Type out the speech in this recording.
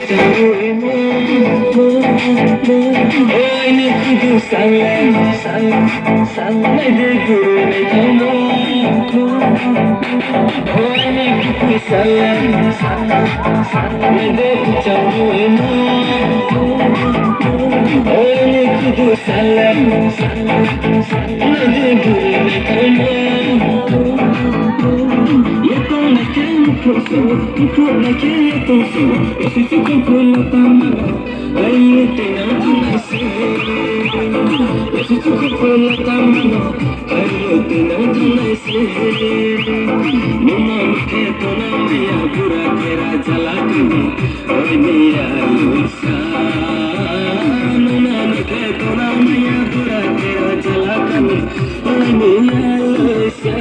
Aynı kudu sen ne de gülme tamam. Aynı kudu sen ne de canım. Aynı kudu sen ne de gülme tamam. Si tu comprends pas mal, ay, te amo si tu comprends pas mal, ay, te amo mama ke to na maya pura tera jalakni, ay miya lusa. Mama ke to na maya pura tera jalakni, ay miya lusa.